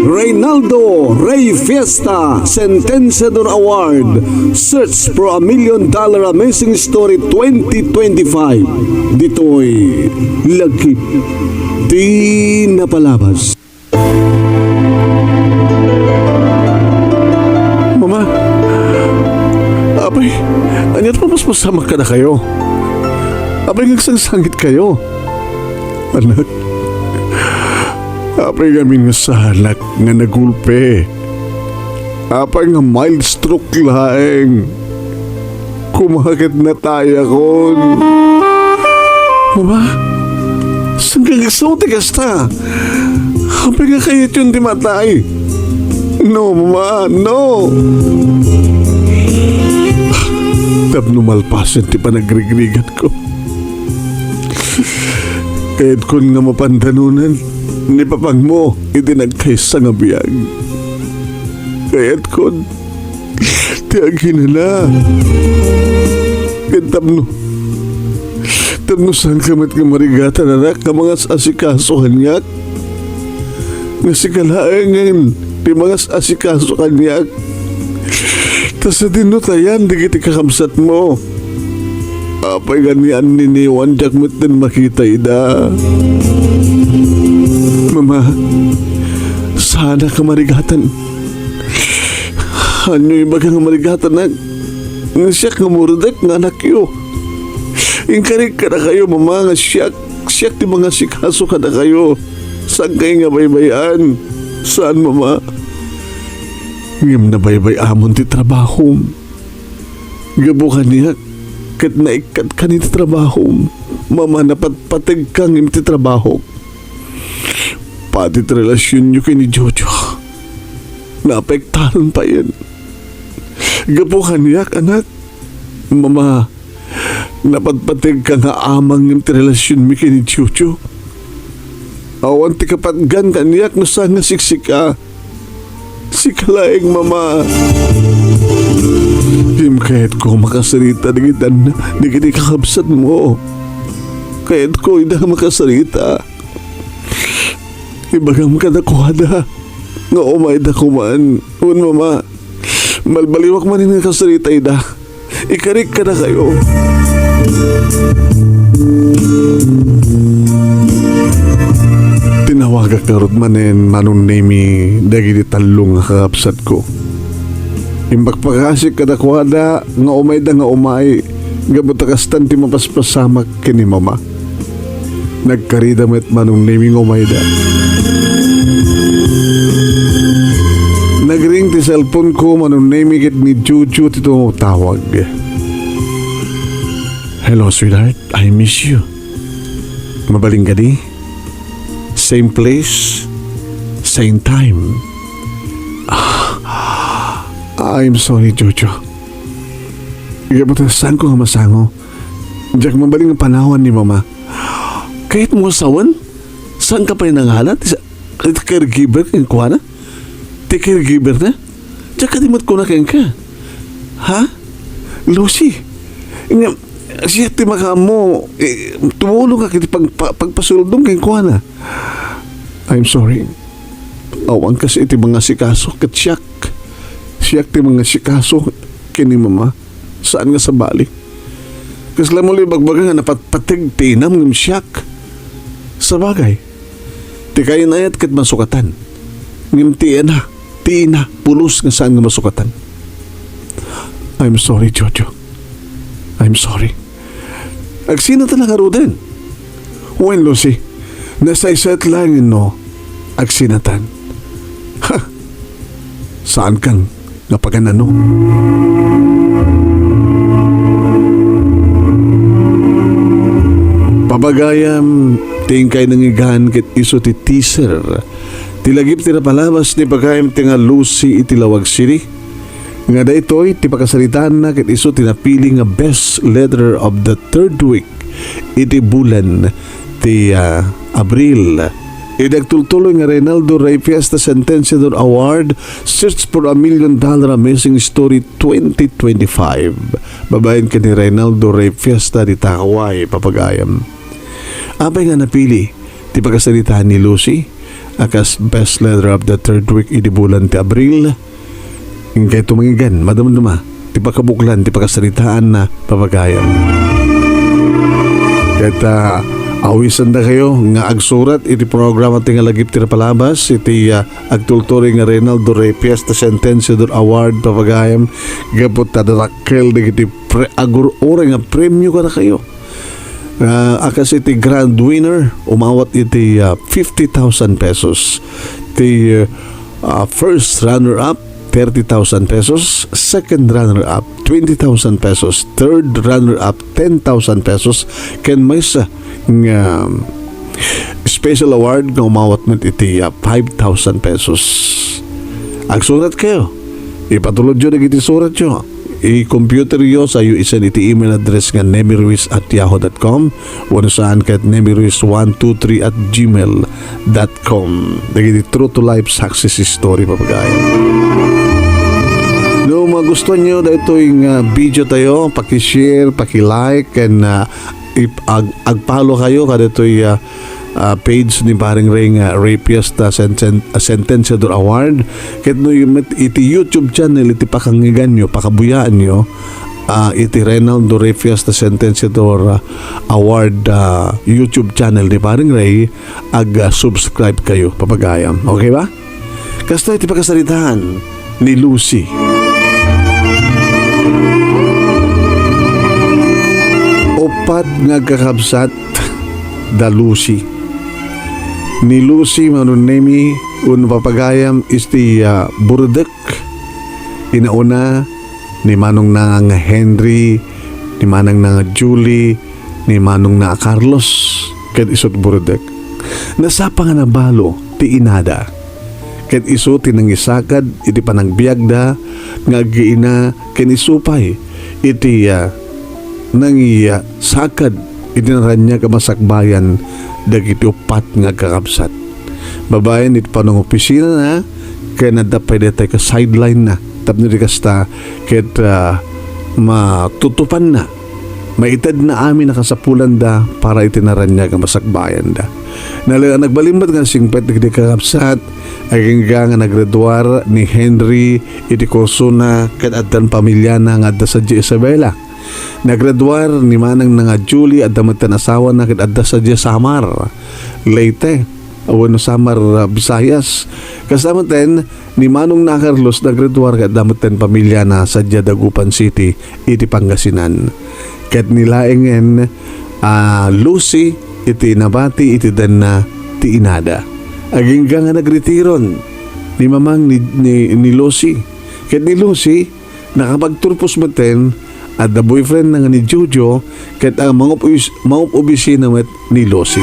Reynaldo Rey Fiesta Sentenciador Award. Search for $1 million Amazing Story 2025. Dito'y lagkip di napalabas. Mama, apay, anyat pa mas masama ka na kayo. Apay nagsangsangit kayo. Anak, apay kami nga sanak nga nagulpe. Apay nga mild stroke laeng. Kumakit na tayo kon. Mama, saan ka nagsaunti kasta? Apay nga kayat yun di matay. No, mama, no. Tapno malpasan ti panagrigrigan ko. Kahit kun nga mapandanunan, ni papang mo, itinagkaysa nga biyag. Kahit kun, tiyagin na. Kahit tapno saan kamat nga marigatan anak ka mga asikaso kanyak. Nga si kalaengan, di mga asikaso kanyak. Tas sa dinutayan, di kiti kakamsat mo. Apay ganyan niniwan, jak mo't din makita ida. Mama, sana ka marigatan. Ano yung baga nga marigatan na siya ka murdak nga anak yo. Ingkarig ka na kayo, mama, nga siyak di mga sikaso ka na kayo. Saan kayo nga baybayan? Saan, mama? Ngam na baybay amon ti trabaho. Gabukan niya, kat na ikat ka ni ti trabaho. Mama, napatpatig kang im ti trabaho. Pati relasyon nyo kay ni Jojo. Naapektahan pa yan. Gabukan niya, anak. Mama, napatpatig ka nga amang im ti relasyon mi kay ni Jojo. Awan ti kapatgan kaniyak no sa nga siksika. Si kalaeng mama. Him kahit ko makasarita di kita kakabsat mo. Kahit ko hindi makasarita. Ibagam ka na kuhada. Nga umay da kuman. Un mama. Malbaliwak man yung kasarita ida. Ikarik ka na kayo. Tinawag ka karot manen manong nemi dagi di talong nga kakapsat ko. Imbagpakasik kada kuhada nga umay da nga umay gabutakastan ti mapaspasamak kini mama. Nagkarida met manong nemi nga umay da. Nagring ti cellphone ko manong nemi kit ni Juju tito tawag. Hello sweetheart, I miss you. Mabaling ka di? Same place, same time. I'm sorry, Jojo. Saan ko nga masango? Diyak mabaling ang panahon ni Mama. Kahit mo asawan, saan ka pa yung nangalat? Caregiver kang kuha na? Caregiver na? Diyak katimot ko na kayang ka. Ha? Lucy, siya ti maka mo, tumulong ka kiti pagpasuldong kayang kuha na. I'm sorry. Awan kasi iti mga sikaso kat siyak. Siyak ti mga sikaso kini mama. Saan nga sa bali? Kasi lang muli bagbaga nga napatpatig tinam ng siyak. Sa bagay. Ti kayo na ayat kat masukatan. Ngim ti na, pulos nga saan nga masukatan. I'm sorry, Jojo. I'm sorry. Agsina talaga ro din. When, Lucy, nasa isat lang no, agsinatan. Ha? Saan kang napaganano? Pabagayam, tingkay nang igahan kit iso ti teaser. Tilagip ti napalabas ni pagayam tinga Lucy itilawag siri. Nga da ito'y ti pakasalitan na kit iso tinapili nga best letter of the third week iti bulan ti Abril. Idagtultuloy nga Reynaldo Rey Fiesta Sentenciador Award, Search for $1 Million Amazing Story 2025. Babayin ka ni Reynaldo Rey Fiesta di Takaway, papagayam. Apay nga napili, ti pagkasalitahan ni Lucy akas best letter of the third week iti bulan ti Abril. Kaya tumangigan, madama-dama, ti pagkabuklan, ti pagkasalitaan na papagayam. Kaya awisan na kayo nga agsurat iti programa ti nga lagip ti palabas iti agtulturi nga Reynaldo Repias ta Sentensiador Award papagayam gapot ta darakkel iti agur-ore nga premyo ka na kayo. Akas iti grand winner umawat iti 50,000 pesos. Iti first runner-up 30,000 pesos, second runner-up 20,000 pesos, third runner-up 10,000 pesos, ken may sa nga special award nga umawat man iti 5,000 pesos. Agsurat kayo, ipatulod yun iti surat yun, i-computer yo sa iyo isan iti email address nga nemiruiz@yahoo.com wano saan kat nemiruiz123@gmail.com. Nagiti true to life success story papagaya. No, magusto nyo na ito yung video tayo, paki-share, paki-like, and ag-follow kayo kada ito yung page ni paring Ring Rapias ta Sentensiador Award. Kahit no iti YouTube channel, iti pakangigan nyo, pakabuyaan nyo, iti Reynaldo Rapias ta Sentensiador Award YouTube channel ni paring Ray, ag-subscribe kayo, papagayam. Okay ba? Kasta iti pagkasalitaan ni Lucy. Opat nga kakabsat da Lucy. Ni Lucy manunemi un papagayam isti burdek. Inauna ni manong na nga Henry, ni manang na nga Julie, ni manong na Carlos, ket isot burdek. Nasapa nga nabalo ti inada. Ket iso tinangisakad iti panagbiagda nga giina ken isupay iti nangiya sakad itinaranya kamasakbayan dagiti upat nga kakabsat. Babayan iti panong opisina na kaya nadapay detay ka sideline na tapno di kasta ket matutupan na maitad na amin nakasapulan da para itinaranya kamasakbayan da. Nagbalimbat nga 50 di kakabsat aging nga naggraduar ni Henry iti kurso na ket addan pamilya na nga adda sa Isabela. Naggraduar ni manang nga Julie at damatan asawa na ket adda sa Samar Leyte awano Samar Visayas. Kasama ten ni manong na Carlos naggraduar ket damatan pamilya na sa Dagupan City iti Pangasinan. Ket nilaengen Lucy iti nabati iti dan na ti inada. Aging nga nagretiron ni mamang ni Lucy. Ket ni Lucy nakapagturpos maten at the boyfriend nga ni Jojo ket ang mga obisina met ni Lucy.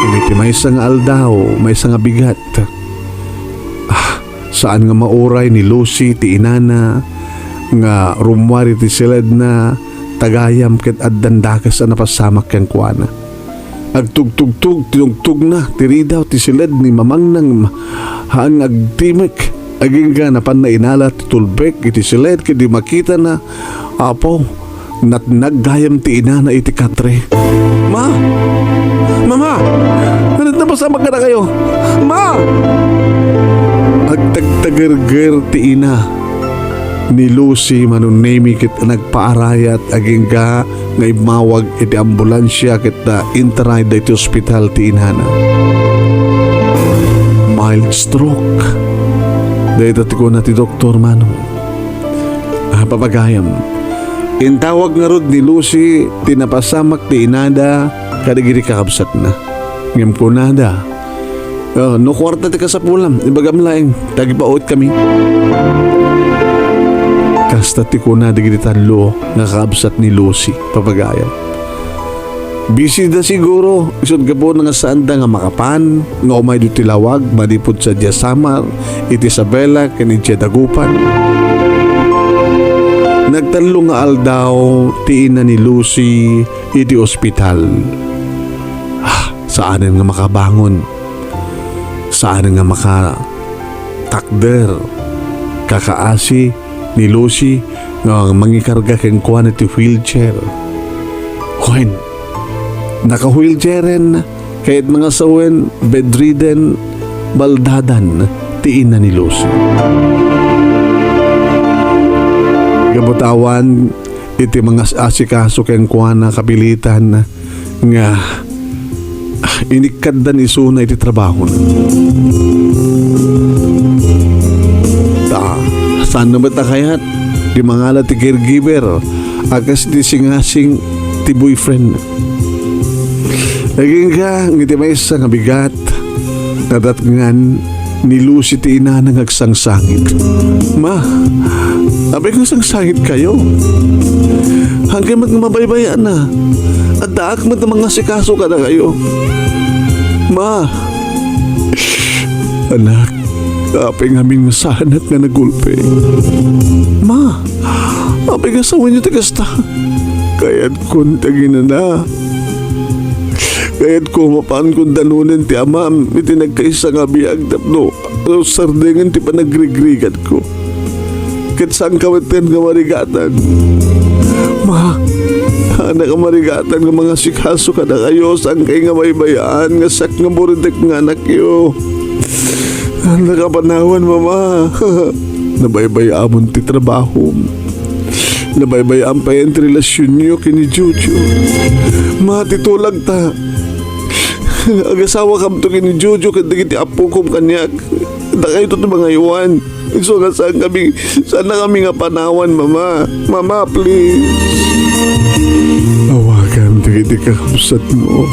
Imiti may isang aldaw, may isang bigat. Saan nga mauray ni Lucy ti inana nga rumwari ti silid na tagayam ket addan dakas na napasamak ken kuana. Agtugtugtug na tiridaw ti silid ni mamang nang haang agtimek. Aging ka napan na inala ti tulbek iti silid kedi makita na apo naggayam ti inana iti katre. Mama! Napasama ka na kayo! Ma! Agtagtagerger ti ina ni Lucy manunemi kit nagpaarayat aging ka nga imawag iti ambulansya kit na interay da iti ospital ti inana. Mild stroke. Dahil ko na ti Dr. Manong. Papagayam. Intawag nga rod ni Lucy, tinapasamak ti inada, kadagiri kakabsat na. Ngam ko nada. No kwarta ti kasapulam, ibagam laing, tagipaot kami. Kasta ti ko na digiri tanlo, nga kakabsat ni Lucy, papagayam. Busy da siguro, isod ka po nga saan da nga makapan, nga umay do tilawag, madipod sa Samar, iti Isabela, kanidya Dagupan. Nagtanlo nga aldaw, ti ina ni Lucy, iti ospital. Saan nga makabangon? Saan nga makatakder? Kakaasi ni Lucy, nga mangikarga ken kuan iti wheelchair. Naka-wheelchairen Kahit mga sawen, bedridden, baldadan, tiin na ni Lucy. Gabutawan, iti mga asikaso kayang kuha kapilitan nga inikad dan isuna iti trabaho na. Saan naman na kayat? Di mangala ti caregiver, akas di singasing ti boyfriend. Naging ka, ngiti may isa nga bigat, nadatngan ni Lucy ti ina nang agsangsangit. Ma, abay kong sangsangit kayo. Hanggang mabaybayan na. At daak mo na mga sikaso ka na kayo. Ma, anak, apay nga aming masanat nga nagulpe. Ma, apay nga sawan niyo tagasta. Kaya't kong tagina na. Kaya't ko mapaan kong danunin ti amam, iti nagkaisa nga biyag tapno, sardengan ti panagrigrigan ko. Kat saan kawatin nga marigatan? Ma, anak nga marigatan nga mga sikaso ka na kayo, saan kayo nga may bayaan, nga sak nga buritek nga anak yo. Nakapanawan, mama. Nabaybayamon ti trabaho. Nabaybayaan pa yung relasyon niyo kini Jojo. Ma, titulag ta. Agasawa kam to kini Jojo kad dagiti apo kom kanyak. Da kayo to mga iwan. So nga saan kami nga panawan, mama. Mama, please. Awagan dagiti kakapsat mo.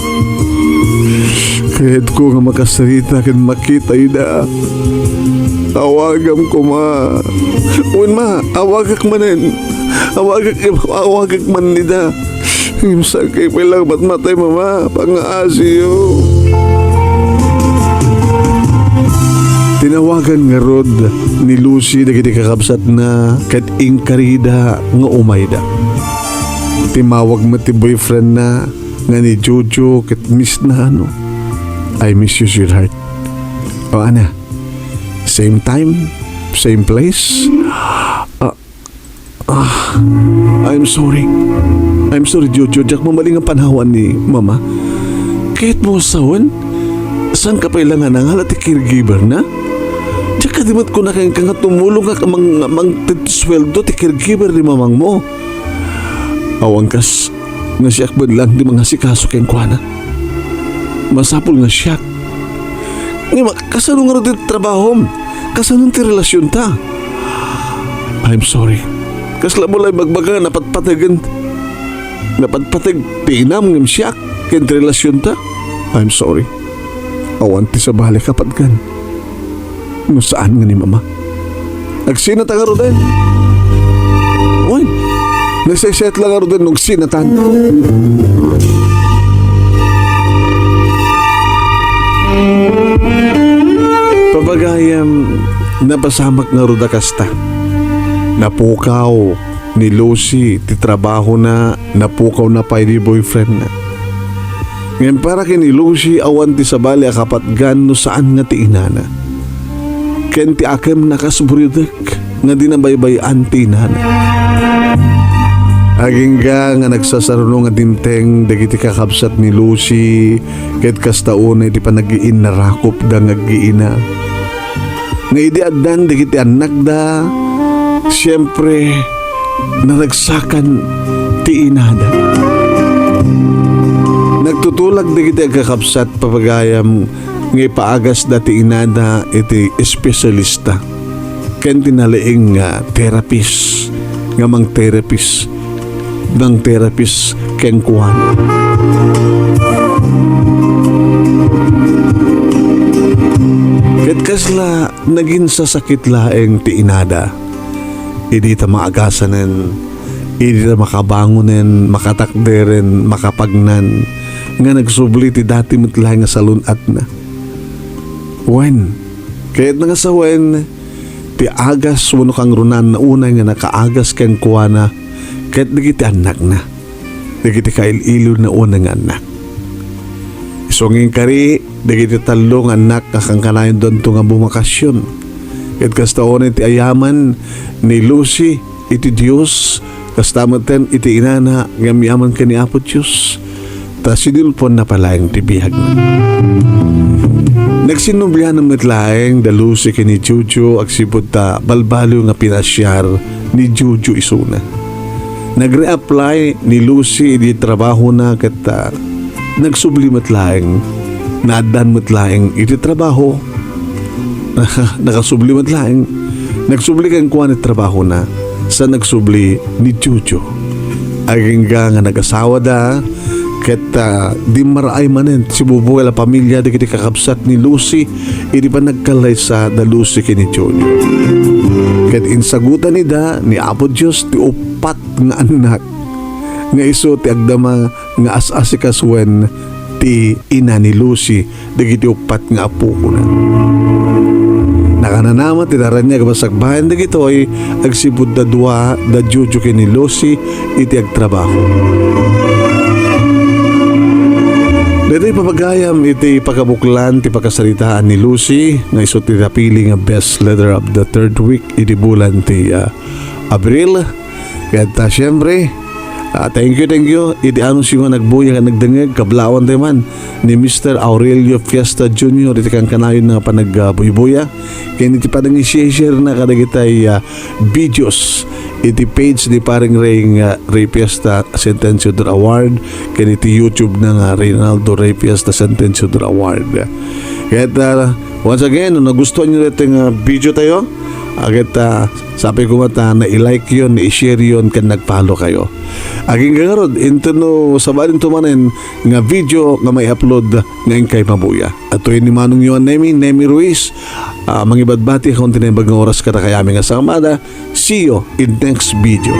Kahit ko nga makasarita kan makita ida. Awagam ko, ma. Uwan, ma, awagak manin. Awagak man nida. Imsa kay pilang ba't matay, mama. Pangaasiyo. Tinawagan nga rod ni Lucy dagiti kakabsat na kat ingkarida nga umayda. Timawag mo ti boyfriend na nga ni Jojo kat miss na ano. I miss you, sweetheart. O ana, same time, same place. I'm sorry. I'm sorry, Jojo. Jack, mamaling ang panhawan ni Mama. Kahit mo sawan, saan ka pailangan ang halati caregiver na? Jack, kadimot ko na kayang kang tumulong ka mang sweldo ti caregiver ni mamang mo. Awangkas, nga siyak ba lang di mga sikaso kayang kuwana? Masapul nga siyak. Kasano nga rin trabaho? Kasano ti relasyon ta? I'm sorry. Kasla mo lang magbaga napatpatagan. Napatpatag tinam ng siyak kayang relasyon ta? I'm sorry. Awan ti sa balik kapatgan. No saan nga ni mama? Nagsinat ang arudan. Uy, nagsiset lang arudan nung sinatan. Pabagayam napasamak nga ruda kasta. Napukaw ni Lucy ti trabaho na napukaw na pa ni boyfriend na. Ngayon para kini Lucy awan ti sabali akapatgan no saan nga ti inana. Ken ti akem nakasburidek nga dinabaybayan ti inana. Aging nga nagsasarunong nga dinteng dagiti kakabsat ni Lucy ket kastaon iti panagiin na rakop da ngagiina. Nga idi addan dagiti anak da siyempre naragsakan ti inada. Nagtutulag dagiti kakabsat papagayam nga ipaagas da ti inada iti espesyalista ken tinalaing nga therapist nga mang therapist ng therapist ken kuhan. Ket kasla naging sasakit laeng ti inada. Idi ta maagasanen, idi ta makabangonen, makatakderen, makapagnan nga nagsubli ti dati metlaeng nga salunat na. Wen, kahit nga sa wen ti agas wano kang runan na unay nga nakaagas ken kuana kahit nagiti anak na. Nagiti kaililo na unang anak. Isunging kari, nagiti talong anak kakangkanayon doon ito nga bumakasyon. Kahit kastaon iti ayaman ni Lucy, iti Diyos, kastamaten iti inana, nga miyaman ka ni Apo Diyos. sinulpon na pala yung tibihag na. Nagsinublihan ng mitlaeng dalusi kini Jojo agsibod ta balbalo nga pinasyar ni Jojo isuna. Nagre-apply ni Lucy di trabaho na kat nagsubli matlaeng naadan matlaeng iti trabaho nakasubli matlaeng nagsubli kang kuha ni trabaho na sa nagsubli ni Jojo aging nga nag-asawa da ket di maraay manen si bubuhay la pamilya di kiti kakabsat ni Lucy iti pa nagkalay sa da Lucy kini Jojo ket insagutan ni da ni Apo Diyos ti upat nga anak nga iso ti agdama nga as-asikaswen ti ina ni Lucy dagiti upat nga apo ko na nakananamat ti daran niya kabasakbahan dagito ay agsibud da dua da Jojo kini Lucy iti agtrabaho. Dito ipapagayam iti pakabuklan ti pakasaritaan ni Lucy nga iso ti napili nga best letter of the third week iti bulan ti Abril. Kaya syempre thank you iti anong siya nagbuya nga nagdangag kablawan tayo man ni Mr. Aurelio Fiesta Jr. iti kang kanayon nga panagbuya kaya iti padang i-share na kadagitay videos iti page ni paring Ray Fiesta SENTENSIADOR Award kaya iti YouTube na nga Reynaldo Ray Fiesta SENTENSIADOR Award. Kaya once again kung nagustuhan nyo ito nga video tayo agad sabi ko mata na i-like yun, i-share yun kan nagpalo kayo. Aging gagarod, intano sabalin tumanin nga video nga may upload ngayon kay Mabuya. At ito ni Manong yun Nemi Ruiz. Mangibadbati kung tinay bagang oras ka na kayami nga sa kamada. See you in next video.